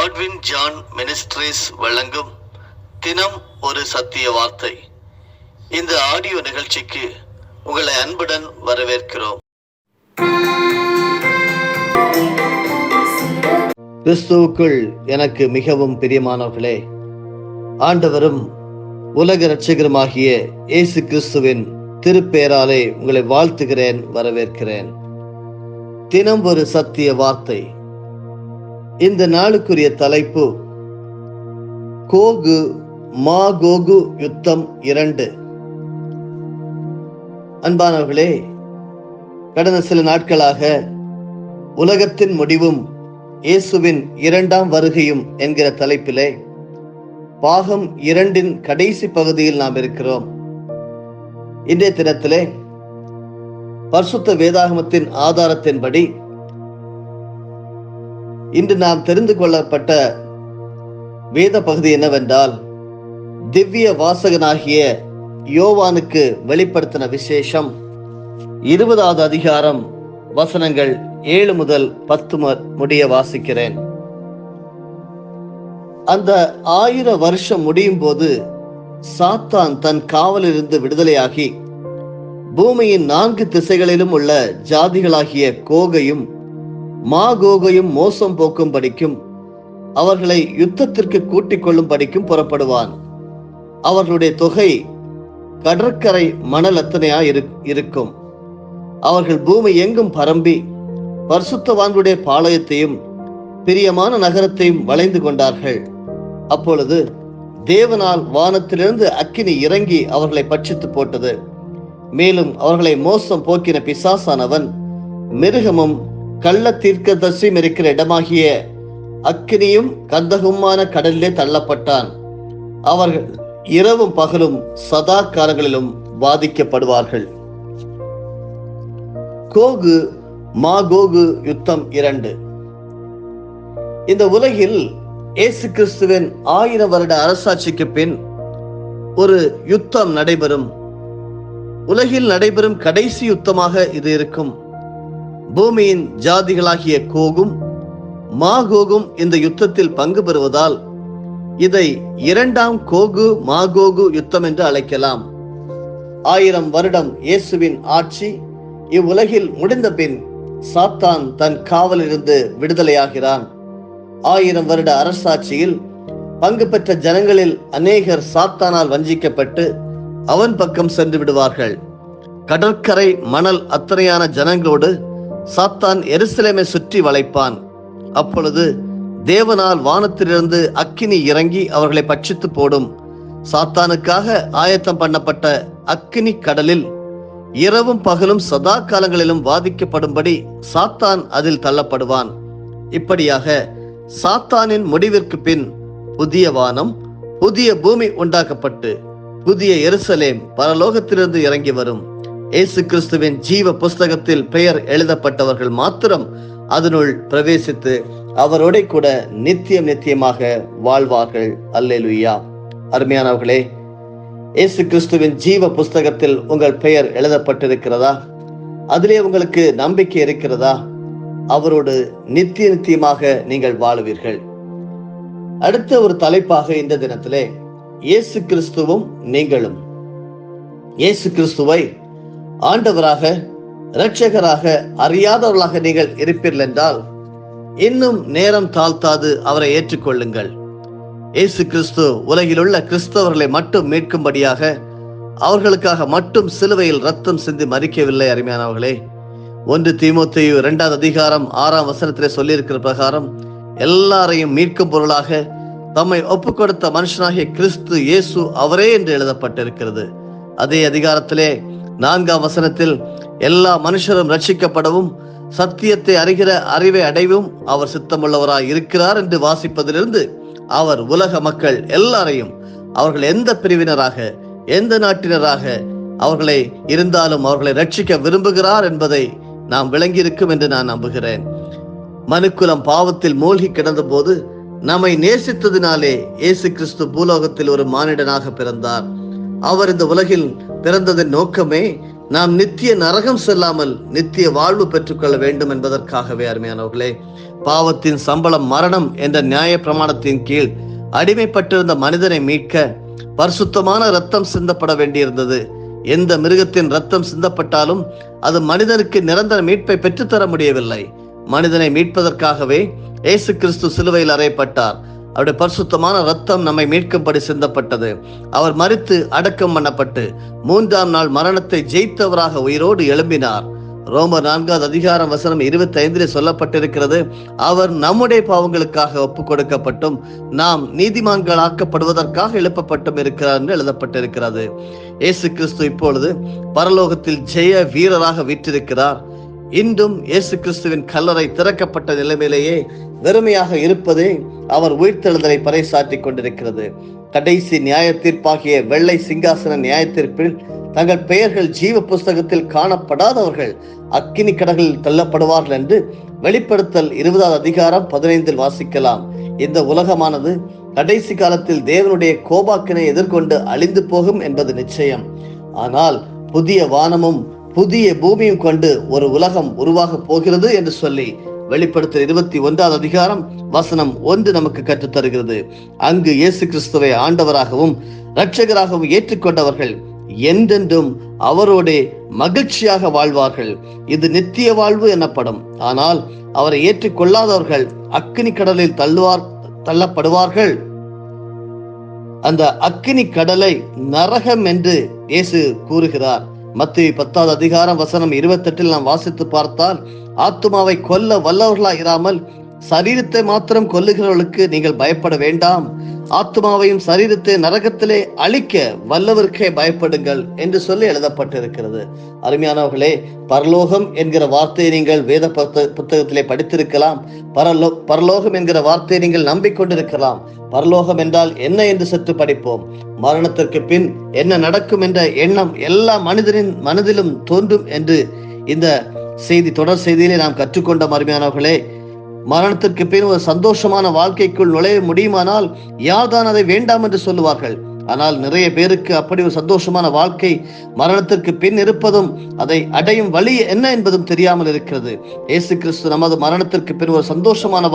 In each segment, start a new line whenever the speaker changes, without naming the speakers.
Godwin John ministries வழங்கும் தினம் ஒரு சத்திய வார்த்தை. இந்த ஆடியோ நிகழ்ச்சிக்கு உங்களை அன்புடன் வரவேற்கிறோம். கிறிஸ்துவுக்குள் எனக்கு மிகவும் பிரியமானவர்களே, ஆண்டவரும் உலக இரட்சகருமாகிய இயேசு கிறிஸ்துவின் திருப்பெயராலே உங்களை வாழ்த்துகிறேன், வரவேற்கிறேன். தினம் ஒரு சத்திய வார்த்தை. இந்த நாளுக்குரிய தலைப்பு கோகு மாகோகு யுத்தம் 2. அன்பானவர்களே, கடந்த சில நாட்களாக உலகத்தின் முடிவும் இயேசுவின் 2ஆம் வருகையும் என்கிற தலைப்பிலே பாகம் 2 கடைசி பகுதியில் நாம் இருக்கிறோம். இன்றைய தினத்திலே பரிசுத்த வேதாகமத்தின் ஆதாரத்தின்படி இன்று நாம் தெரிந்து கொள்ளப்பட்ட வேத பகுதி என்னவென்றால், திவ்ய வாசகனாகிய யோவானுக்கு வெளிப்படுத்தின விசேஷம் 20வது அதிகாரம் வசனங்கள் 7 முதல் 10 முடிய வாசிக்கிறேன். அந்த 1000 வருஷம் முடியும் போது சாத்தான் தன் காவலிலிருந்து விடுதலையாகி பூமியின் 4 திசைகளிலும் உள்ள ஜாதிகளாகிய கோகையும் மாகோகையும் மோசம் போக்கும்படிக்கும் அவர்களை யுத்தத்திற்கு கூட்டிக் கொள்ளும் படிக்கும் புறப்படுவான். அவர்களுடைய தொகை கடற்கரை மணல் அத்தனையா இருக்கும். அவர்கள் பூமி எங்கும் பரம்பி பரிசுத்தவான்களுடைய பாளையத்தையும் பிரியமான நகரத்தையும் வளைந்து கொண்டார்கள். அப்பொழுது தேவனால் வானத்திலிருந்து அக்கினி இறங்கி அவர்களை பட்சித்து போட்டது. மேலும் அவர்களை மோசம் போக்கின பிசாசானவன் மிருகமும் கள்ள தீர்க்கதரிசியும் இருக்கிற இடமாகிய அக்கினியும் கந்தகமான கடலிலே தள்ளப்பட்டான். அவர்கள் இரவும் பகலும் சதா காலங்களிலும் பாதிக்கப்படுவார்கள். கோகு மாகோகு யுத்தம் 2. இந்த உலகில் இயேசு கிறிஸ்துவின் 1000 வருட அரசாட்சிக்கு பின் ஒரு யுத்தம் நடைபெறும். உலகில் நடைபெறும் கடைசி யுத்தமாக இது இருக்கும். பூமியின் ஜாதிகளாகிய கோகும் மாகோகும் இந்த யுத்தத்தில் பங்கு பெறுவதால் இதை 2ஆம் கோகு மாகோகு யுத்தம் என்று அழைக்கலாம். 1000 வருடம் இயேசுவின் ஆட்சி இவ்வுலகில் முடிந்த பின் சாத்தான் தன் காவலிலிருந்து விடுதலையாகிறான். 1000 வருட அரசாட்சியில் பங்கு பெற்ற ஜனங்களில் அநேகர் சாத்தானால் வஞ்சிக்கப்பட்டு அவன் பக்கம் சென்று விடுவார்கள். கடற்கரை மணல் அத்தனையான ஜனங்களோடு சாத்தான் எருசலேமை சுற்றி வளைப்பான். அப்பொழுது தேவனால் வானத்திலிருந்து அக்கினி இறங்கி அவர்களை பட்சித்து போடும். சாத்தானுக்காக ஆயத்தம் பண்ணப்பட்ட அக்கினி கடலில் இரவும் பகலும் சதா காலங்களிலும் பாதிக்கப்படும்படி சாத்தான் அதில் தள்ளப்படுவான். இப்படியாக சாத்தானின் முடிவிற்கு பின் புதிய வானம் புதிய பூமி உண்டாக்கப்பட்டு புதிய எருசலேம் பரலோகத்திலிருந்து இறங்கி வரும். இயேசு கிறிஸ்துவின் ஜீவ புஸ்தகத்தில் பெயர் எழுதப்பட்டவர்கள் மாத்திரம் அதனுள் பிரவேசித்து அவரோட கூட நித்தியமாக வாழ்வார்கள். அல்லேலூயா. அருமையானவர்களே, இயேசு கிறிஸ்துவின் ஜீவ புஸ்தகத்தில் உங்கள் பெயர் எழுதப்பட்டிருக்கிறதா? அதிலே உங்களுக்கு நம்பிக்கை இருக்கிறதா? அவரோடு நித்தியமாக நீங்கள் வாழுவீர்கள். அடுத்த ஒரு தலைப்பாக இந்த தினத்திலே இயேசு கிறிஸ்துவும் நீங்களும். இயேசு கிறிஸ்துவை ஆண்டவராக இரட்சகராக அறியாதவர்களாக நீங்கள் இருப்பீர்கள் என்றால் இன்னும் நேரம் தாழ்த்தாது அவரை ஏற்றுக்கொள்ளுங்கள். இயேசு கிறிஸ்து உலகில் உள்ள கிறிஸ்தவர்களை மட்டும் மீட்கும்படியாக அவர்களுக்காக மட்டும் சிலுவையில் ரத்தம் சிந்தி மரிக்கவில்லை. அருமையானவர்களே, 1 தீமோத்தேயு 2வது அதிகாரம் 6ஆம் வசனத்திலே சொல்லியிருக்கிற பிரகாரம் எல்லாரையும் மீட்கும் பொருளாக தம்மை ஒப்புக் கொடுத்த மனுஷனாகிய கிறிஸ்து இயேசு அவரே என்று எழுதப்பட்டிருக்கிறது. அதே அதிகாரத்திலே 4ஆம் வசனத்தில் எல்லா மனுஷரும் ரட்சிக்கப்படவும் சத்தியத்தை அறிகிற அறிவை அடைவும் அவர் சித்தமுள்ளவராய் இருக்கிறார் என்று வாசிப்பதிலிருந்து அவர் உலக மக்கள் எல்லாரையும் அவர்கள் எந்த பிரிவினராக எந்த நாட்டினராக அவர்களை இருந்தாலும் அவர்களை ரட்சிக்க விரும்புகிறார் என்பதை நாம் விளங்கியிருக்கும் என்று நான் நம்புகிறேன். மனுக்குலம் பாவத்தில் மூழ்கி கிடந்த போது நம்மை நேசித்ததினாலே இயேசு கிறிஸ்து பூலோகத்தில் ஒரு மானிடனாக பிறந்தார். அவர் இந்த உலகில் பிறந்ததன் நோக்கமே நாம் நித்திய நரகம் செல்லாமல் நித்திய வாழ்வு பெற்றுக்கொள்ள வேண்டும் என்பதற்காகவே. அருமையானவர்களே, பாவத்தின் சம்பளம் மரணம் என்ற நியாய பிரமாணத்தின் கீழ் அடிமைப்பட்டிருந்த மனிதனை மீட்க பரிசுத்தமான இரத்தம் சிந்தப்பட வேண்டியிருந்தது. எந்த மிருகத்தின் இரத்தம் சிந்தப்பட்டாலும் அது மனிதனுக்கு நிரந்தர மீட்பை பெற்றுத்தர முடியவில்லை. மனிதனை மீட்பதற்காகவே இயேசு கிறிஸ்து சிலுவையில் அறையப்பட்டார். அவருடைய பரிசுத்தமான இரத்தம் நம்மை மீட்கும்படி சிந்தப்பட்டது. அவர் மரித்து அடக்கம் பண்ணப்பட்டு 3ஆம் நாள் மரணத்தை ஜெயித்தவராக உயிரோடு எழும்பினார். ரோமர் 4 அதிகாரம் வசனம் 25 சொல்லப்பட்டிருக்கிறது, அவர் நம்முடைய பாவங்களுக்காக ஒப்பு கொடுக்கப்பட்டும் நாம் நீதிமான்களாக்கப்படுவதற்காக எழுப்பப்பட்டும் இருக்கிறார் என்று எழுதப்பட்டிருக்கிறது. இயேசு கிறிஸ்து இப்பொழுது பரலோகத்தில் ஜெய வீரராக வீற்றிருக்கிறார். இன்றும் இயேசு கிறிஸ்துவின் கல்லறை திறக்கப்பட்ட நிலைமையிலேயே வெறுமையாக இருப்பதே அவர் உயிர்த்தெழுதலை பறைசாற்றிக் கொண்டிருக்கிறது. கடைசி நியாய தீர்ப்பாகிய வெள்ளை சிங்காசன நியாய தீர்ப்பில் தங்கள் பெயர்கள் ஜீவ புஸ்தகத்தில் காணப்படாதவர்கள் அக்கினி கடலில் தள்ளப்படுவார்கள் என்று வெளிப்படுத்தல் 20 அதிகாரம் 15 வாசிக்கலாம். இந்த உலகமானது கடைசி காலத்தில் தேவனுடைய கோபாக்கினை எதிர்கொண்டு அழிந்து போகும் என்பது நிச்சயம். ஆனால் புதிய வானமும் புதிய பூமியும் கொண்டு ஒரு உலகம் உருவாக போகிறது என்று சொல்லி வெளிப்படுத்தல் 21 அதிகாரம் வசனம் 1 நமக்கு கற்றுத் தருகிறது. அங்கு இயேசு கிறிஸ்துவை ஆண்டவராகவும் இரட்சகராகவும் ஏற்றுக்கொண்டவர்கள் என்றென்றும் அவரோட மகிழ்ச்சியாக வாழ்வார்கள். இது நித்திய வாழ்வு எனப்படும். ஆனால் அவரை ஏற்றுக்கொள்ளாதவர்கள் அக்கினி கடலில் தள்ளப்படுவார்கள். அந்த அக்கினி கடலை நரகம் என்று இயேசு கூறுகிறார். மத்தேயு 10 அதிகாரம் வசனம் 28 நாம் வாசித்து பார்த்தால், ஆத்துமாவை கொல்ல வல்லவர்களாக இராமல் சரீரத்தை மாத்திரம் கொல்லுகிறவர்களுக்கு நீங்கள் பயப்பட வேண்டாம், ஆத்மாவையும் சரீரத்தை நரகத்திலே அழிக்க வல்லவருக்கே பயப்படுங்கள் என்று சொல்லி எழுதப்பட்டிருக்கிறது. அருமையானவர்களே, பரலோகம் என்கிற வார்த்தையை நீங்கள் வேத புத்தகத்திலே படித்திருக்கலாம். பரலோகம் என்கிற வார்த்தையை நீங்கள் நம்பிக்கொண்டிருக்கலாம். பரலோகம் என்றால் என்ன என்று சற்று படிப்போம். மரணத்திற்கு பின் என்ன நடக்கும் என்ற எண்ணம் எல்லா மனிதனின் மனதிலும் தோன்றும் என்று இந்த தொடர் செய்தியிலே நாம் கற்றுக்கொண்ட அருமையானவர்களே, மரணத்திற்கு பின் ஒரு சந்தோஷமான வாழ்க்கைக்குள் நுழைய முடியுமானால் யார்தான் அதை வேண்டாம் என்று சொல்லுவார்கள். ஆனால் நிறைய பேருக்கு அப்படி ஒரு சந்தோஷமான வாழ்க்கை மரணத்திற்கு பின் இருப்பதும் அதை அடையும் வழி என்ன என்பதும் தெரியாமல் இருக்கிறது. இயேசு கிறிஸ்து நமது மரணத்திற்கு பின் ஒரு சந்தோஷமான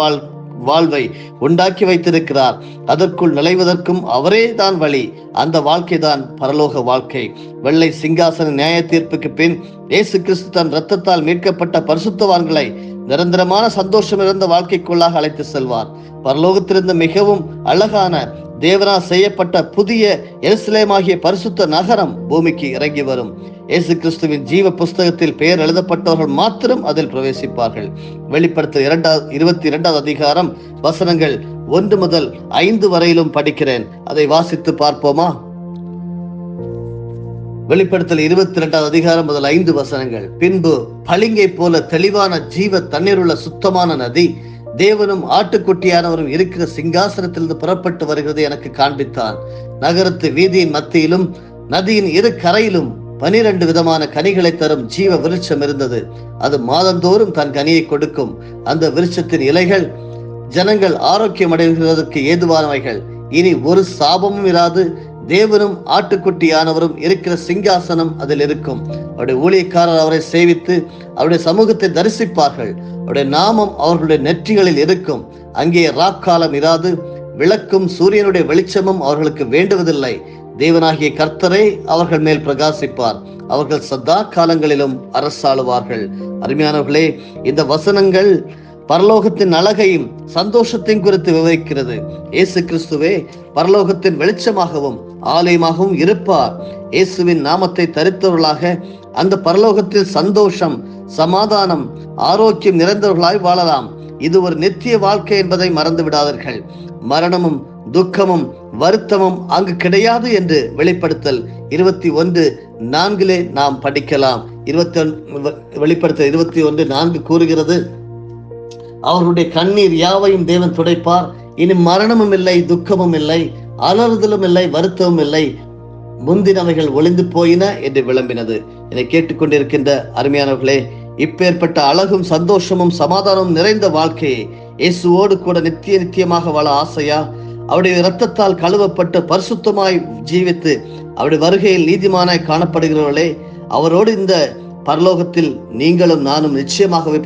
வாழ்வை உண்டாக்கி வைத்திருக்கிறார். அதற்குள் நுழைவதற்கும் அவரே தான் வழி. அந்த வாழ்க்கை தான் பரலோக வாழ்க்கை. வெள்ளை சிங்காசன நியாய தீர்ப்புக்கு பின் இயேசு கிறிஸ்து தன் இரத்தத்தால் மீட்கப்பட்ட பரிசுத்தவான்களை நிரந்தரமான சந்தோஷம் இருந்த வாழ்க்கைக்குள்ளாக அழைத்து செல்வார். பரலோகத்திலிருந்து மிகவும் அழகான தேவனால் செய்யப்பட்ட புதிய எருசலேமாகிய பரிசுத்த நகரம் பூமிக்கு இறங்கி வரும். இயேசு கிறிஸ்துவின் ஜீவ புஸ்தகத்தில் பெயர் எழுதப்பட்டவர்கள் மாத்திரம் அதில் பிரவேசிப்பார்கள். வெளிப்படுத்தல் 22 அதிகாரம் வசனங்கள் 1 முதல் 5 வரையிலும் படிக்கிறேன். அதை வாசித்து பார்ப்போமா? வெளிப்படுத்தல் 22 அதிகாரம் முதல் 5 வசனங்கள். பின்பு பளிங்கை போல தெளிவான ஜீவ தண்ணீருள்ள சுத்தமான நதி தேவனும் ஆட்டுக்குட்டியானவரும் இருக்கிற சிங்காசனத்திலிருந்து புறப்பட்டு வருகிறது எனக்கு காண்பித்தான். நகரத்து வீதியின் மத்தியிலும் நதியின் இரு கரையிலும் 12 விதமான கனிகளை தரும் ஜீவ விருட்சம் இருந்தது. அது மாதந்தோறும் தன் கனியை கொடுக்கும். அந்த விருட்சத்தின் இலைகள் ஜனங்கள் ஆரோக்கியம் அடைவதற்கு ஏதுவானவைகள். இனி ஒரு சாபமும் இராது. தேவனும் ஆட்டுக்குட்டியானவரும் இருக்கிற சிங்காசனம் அதில் இருக்கும். அவருடைய ஊழியக்காரர் அவரை சேவித்து அவருடைய சமூகத்தை தரிசிப்பார்கள். அவருடைய நாமம் அவர்களுடைய நெற்றிகளில் இருக்கும். அங்கே ராக்காலம் இராது. விளக்கும் சூரியனுடைய வெளிச்சமும் அவர்களுக்கு வேண்டுவதில்லை. தேவனாகிய கர்த்தரே அவர்கள் மேல் பிரகாசிப்பார். அவர்கள் சதா காலங்களிலும் அரசாளுவார்கள். அருமையானவர்களே, இந்த வசனங்கள் பரலோகத்தின் அழகையும் சந்தோஷத்தையும் குறித்து விவரிக்கிறது. இயேசு கிறிஸ்துவே பரலோகத்தின் வெளிச்சமாகவும் ஆலயமாகவும் இருப்பார். இயேசுவின் நாமத்தை தரித்தவர்களாக அந்த பரலோகத்தில் சந்தோஷம், சமாதானம், ஆரோக்கியம் நிறைந்தவர்களாய் வாழலாம். இது ஒரு நித்திய வாழ்க்கை என்பதை மறந்து விடாதீர்கள். மரணமும் துக்கமும் வருத்தமும் அங்கு கிடையாது என்று வெளிப்படுத்தல் 21:4 நாம் படிக்கலாம். வெளிப்படுத்தல் 21:4 கூறுகிறது, அவர்களுடைய கண்ணீர் யாவையும் தேவன் துடைப்பார். இனி மரணமும் இல்லை, துக்கமும் இல்லை, அலறுதலும் இல்லை, வருத்தமும் இல்லை, முந்தினவைகள் ஒளிந்து போயின என்று விளம்பினது. என்னை கேட்டுக்கொண்டிருக்கின்ற அருமையானவர்களே, இப்பேற்பட்ட அழகும் சந்தோஷமும் சமாதானமும் நிறைந்த வாழ்க்கையை இயேசுவோடு கூட நித்தியமாக வாழ ஆசையா? அவருடைய இரத்தத்தால் கழுவப்பட்டு பரிசுத்தமாய் ஜீவித்து அவருடைய வருகையில் நீதிமானாய் காணப்படுகிறவர்களே, அவரோடு இந்த பரலோகத்தில் நீங்களும் நானும் நிச்சயமாகவே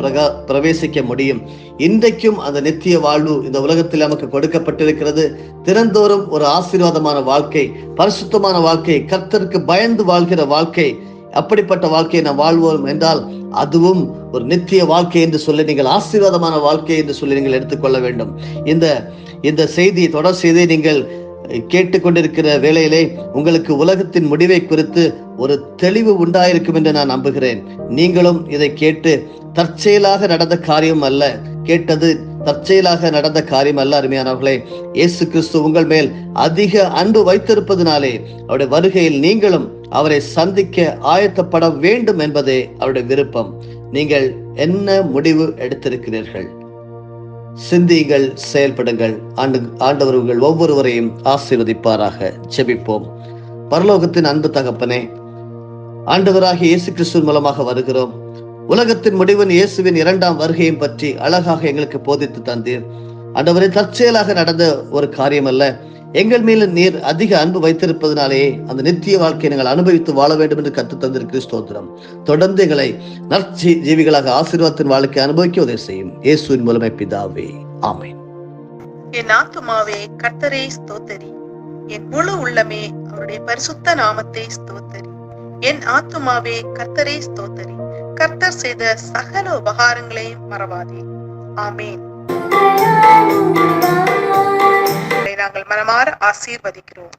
பிரவேசிக்க முடியும். இன்றைக்கும் அந்த நித்திய வாழ்வு இந்த உலகத்தில் நமக்கு கொடுக்கப்பட்டிருக்கிறது. தினந்தோறும் ஒரு ஆசீர்வாதமான வாழ்க்கை, பரிசுத்தமான வாழ்க்கை, கர்த்தருக்கு பயந்து வாழ்கிற வாழ்க்கை, அப்படிப்பட்ட வாழ்க்கையை நாம் வாழ்வோம் என்றால் அதுவும் ஒரு நித்திய வாழ்க்கை என்று சொல்லி நீங்கள், ஆசீர்வாதமான வாழ்க்கை என்று சொல்லி நீங்கள் எடுத்துக்கொள்ள வேண்டும். இந்த செய்தி, தொடர் செய்தியை நீங்கள் கேட்டுக்கொண்டிருக்கிற வேளையிலே உங்களுக்கு உலகத்தின் முடிவை குறித்து ஒரு தெளிவு உண்டாயிருக்கும் என்று நான் நம்புகிறேன். நீங்களும் இதை கேட்டு தற்செயலாக நடந்த காரியம் அல்ல, கேட்டது தற்செயலாக நடந்த காரியம் அல்ல. அருமையானவர்களே, இயேசு கிறிஸ்து உங்கள் மேல் அதிக அன்பு வைத்திருப்பதினாலே அவருடைய வருகையில் நீங்களும் அவரை சந்திக்க ஆயத்தப்பட வேண்டும் என்பதே அவருடைய விருப்பம். நீங்கள் என்ன முடிவு எடுத்திருக்கிறீர்கள்? சிந்தியுங்கள், செயல்படுங்கள். ஆண்டவர் உங்கள் ஒவ்வொருவரையும் ஆசீர்வதிப்பாராக. ஜெபிப்போம். பரலோகத்தின் அன்பு தகப்பனே, ஆண்டவராகிய இயேசு கிறிஸ்துவின் மூலமாக வருகிறோம். உலகத்தின் முடிவின் இயேசுவின் 2ஆம் வருகையும் பற்றி அழகாக எங்களுக்கு போதித்து தந்தீர். ஆண்டவரே, தற்செயலாக நடந்த ஒரு காரியம் அல்ல. எங்கள் மேல நீர் அதிக அன்பு வைத்திருப்பதனாலே அந்த நித்திய வாழ்க்கையை நாங்கள் அனுபவித்து வாழ வேண்டும் என்று கற்றுத் தந்திருக்கிற ஸ்தோத்திரம். தொடர்ந்து எங்களை நற்ஜீவிகளாக ஆசீர்வாதத்தின் வாழ்க்கை அனுபவிக்க உதவி செய்யும். இயேசுவின் மூலமே பிதாவே, ஆமென்.
என் ஆத்துமாவே கர்த்தரை ஸ்தோத்தரி, என் முழு உள்ளமே அவருடைய பரிசுத்த நாமத்தை ஸ்தோத்தரி. என் ஆத்துமாவே கர்த்தரை ஸ்தோத்தரி, கர்த்தர் செய்த சகல உபகாரங்களையும் மறவாதே. ஆமென். நாங்கள் மனமாற ஆசீர்வதிக்கிறோம்.